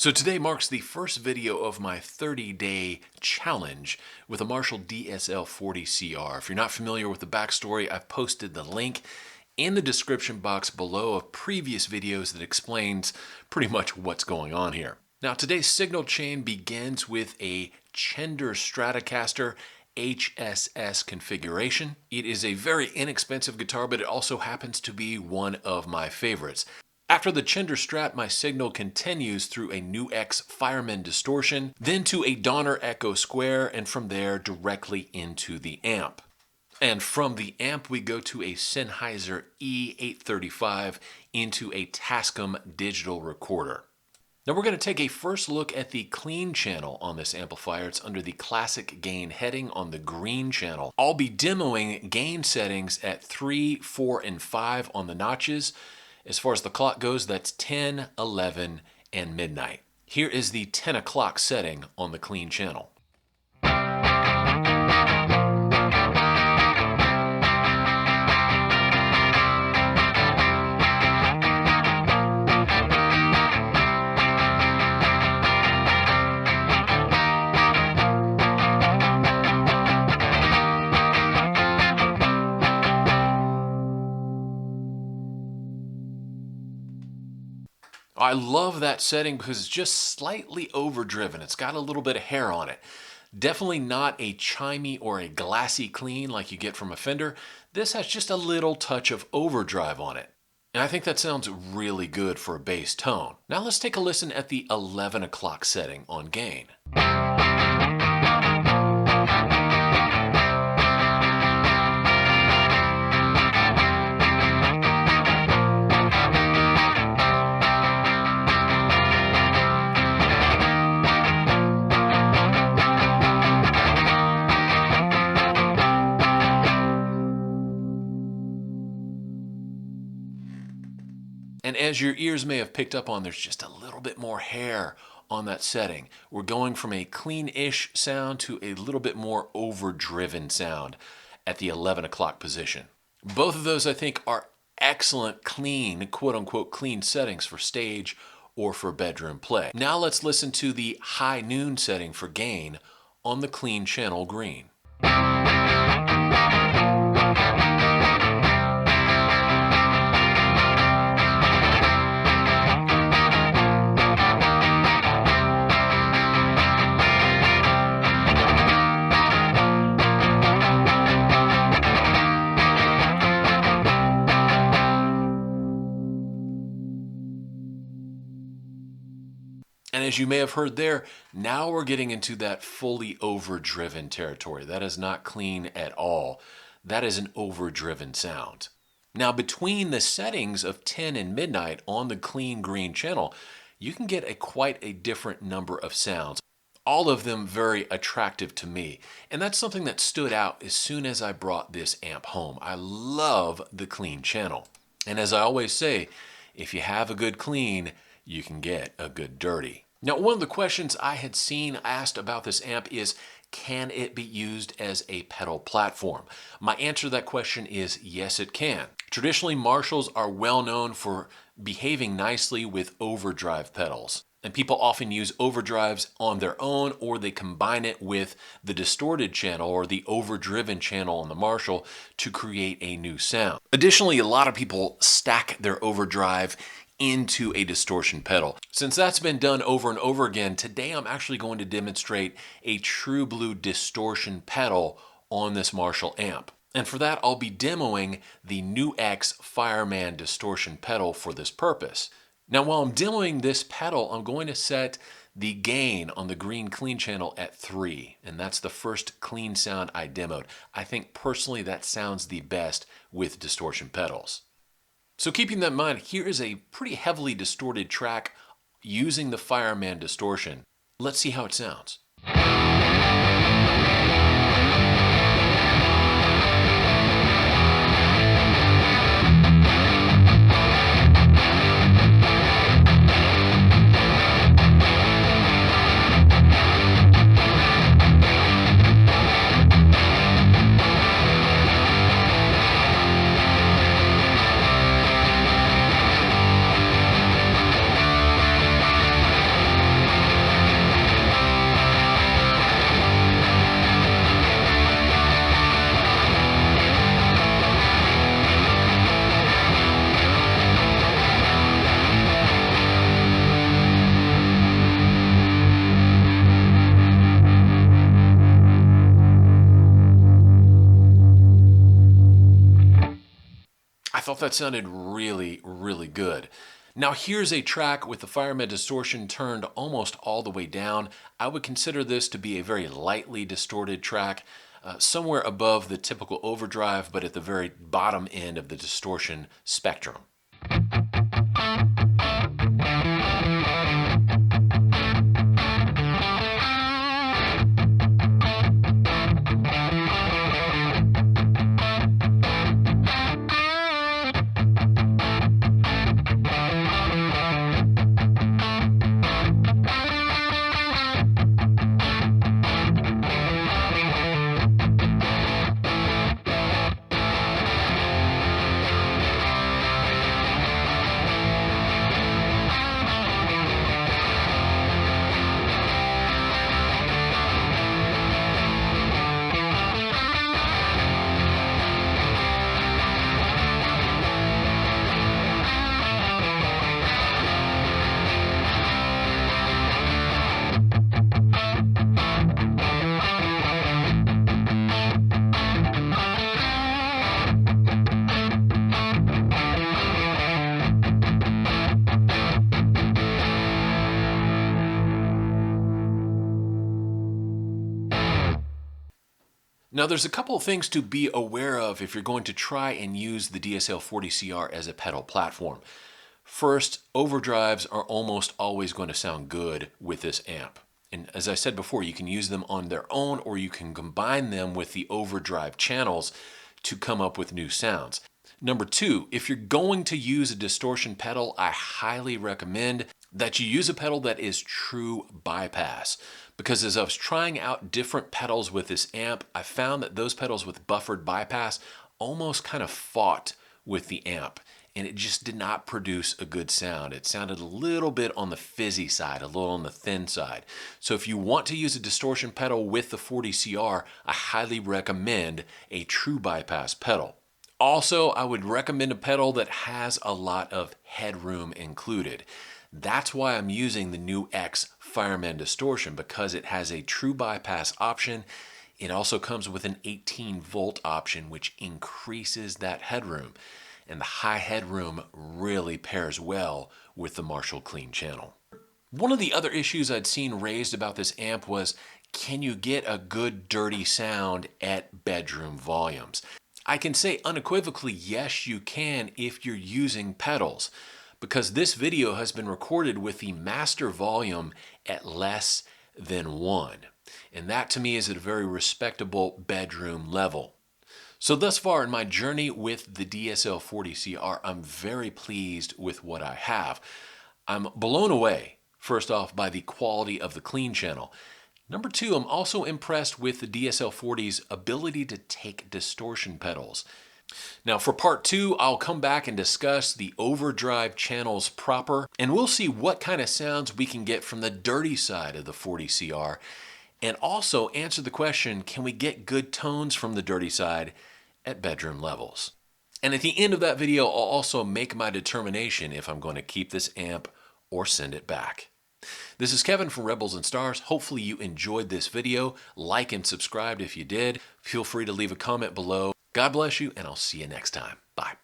So today marks the first video of my 30-day challenge with a Marshall DSL 40CR. If you're not familiar with the backstory, I've posted the link in the description box below of previous videos that explains pretty much what's going on here. Now today's signal chain begins with a Chender Stratocaster HSS configuration. It is a very inexpensive guitar, but it also happens to be one of my favorites. After the Chender Strat, my signal continues through a Nu X Fireman distortion, then to a Donner Echo Square, and from there directly into the amp. And from the amp, we go to a Sennheiser E835 into a Tascam digital recorder. Now we're going to take a first look at the clean channel on this amplifier. It's under the classic gain heading on the green channel. I'll be demoing gain settings at 3, 4, and 5 on the notches. As far as the clock goes, that's 10, 11, and midnight. Here is the 10 o'clock setting on the clean channel. I love that setting because it's just slightly overdriven. It's got a little bit of hair on it. Definitely not a chimey or a glassy clean like you get from a Fender. This has just a little touch of overdrive on it. And I think that sounds really good for a bass tone. Now let's take a listen at the 11 o'clock setting on gain. And as your ears may have picked up on, there's just a little bit more hair on that setting. We're going from a clean-ish sound to a little bit more overdriven sound at the 11 o'clock position. Both of those, I think, are excellent clean, quote-unquote clean settings for stage or for bedroom play. Now let's listen to the high noon setting for gain on the clean channel green. And as you may have heard there, now we're getting into that fully overdriven territory. That is not clean at all. That is an overdriven sound. Now between the settings of 10 and midnight on the clean green channel, you can get quite a different number of sounds. All of them very attractive to me. And that's something that stood out as soon as I brought this amp home. I love the clean channel. And as I always say, if you have a good clean, you can get a good dirty. Now, one of the questions I had seen asked about this amp is, can it be used as a pedal platform? My answer to that question is yes, it can. Traditionally, Marshalls are well known for behaving nicely with overdrive pedals. And people often use overdrives on their own, or they combine it with the distorted channel or the overdriven channel on the Marshall to create a new sound. Additionally, a lot of people stack their overdrive into a distortion pedal. Since that's been done over and over again, today I'm actually going to demonstrate a true blue distortion pedal on this Marshall amp. And for that, I'll be demoing the Nu X Fireman distortion pedal for this purpose. Now, while I'm demoing this pedal, I'm going to set the gain on the green clean channel at 3, and that's the first clean sound I demoed. I think personally that sounds the best with distortion pedals. So keeping that in mind, here is a pretty heavily distorted track using the Fireman distortion. Let's see how it sounds. thought that sounded really, really good. Now here's a track with the fireman distortion turned almost all the way down. I would consider this to be a very lightly distorted track, somewhere above the typical overdrive, but at the very bottom end of the distortion spectrum. Now there's a couple of things to be aware of if you're going to try and use the DSL 40CR as a pedal platform. First, overdrives are almost always going to sound good with this amp. And as I said before, you can use them on their own or you can combine them with the overdrive channels to come up with new sounds. Number two, if you're going to use a distortion pedal, I highly recommend that you use a pedal that is true bypass. Because as I was trying out different pedals with this amp, I found that those pedals with buffered bypass almost kind of fought with the amp, and it just did not produce a good sound. It sounded a little bit on the fizzy side, a little on the thin side. So if you want to use a distortion pedal with the 40CR, I highly recommend a true bypass pedal. Also, I would recommend a pedal that has a lot of headroom included. That's why I'm using the new X Fireman Distortion, because it has a true bypass option. It also comes with an 18-volt option, which increases that headroom. And the high headroom really pairs well with the Marshall Clean channel. One of the other issues I'd seen raised about this amp was, can you get a good dirty sound at bedroom volumes? I can say unequivocally, yes, you can if you're using pedals, because this video has been recorded with the master volume at less than 1. And that to me is at a very respectable bedroom level. So thus far in my journey with the DSL 40CR, I'm very pleased with what I have. I'm blown away, first off, by the quality of the clean channel. Number two, I'm also impressed with the DSL 40's ability to take distortion pedals. Now for part two, I'll come back and discuss the overdrive channels proper, and we'll see what kind of sounds we can get from the dirty side of the 40CR, and also answer the question, can we get good tones from the dirty side at bedroom levels? And at the end of that video, I'll also make my determination if I'm going to keep this amp or send it back. This is Kevin from Rebels and Stars. Hopefully you enjoyed this video. Like and subscribe if you did. Feel free to leave a comment below. God bless you, and I'll see you next time. Bye.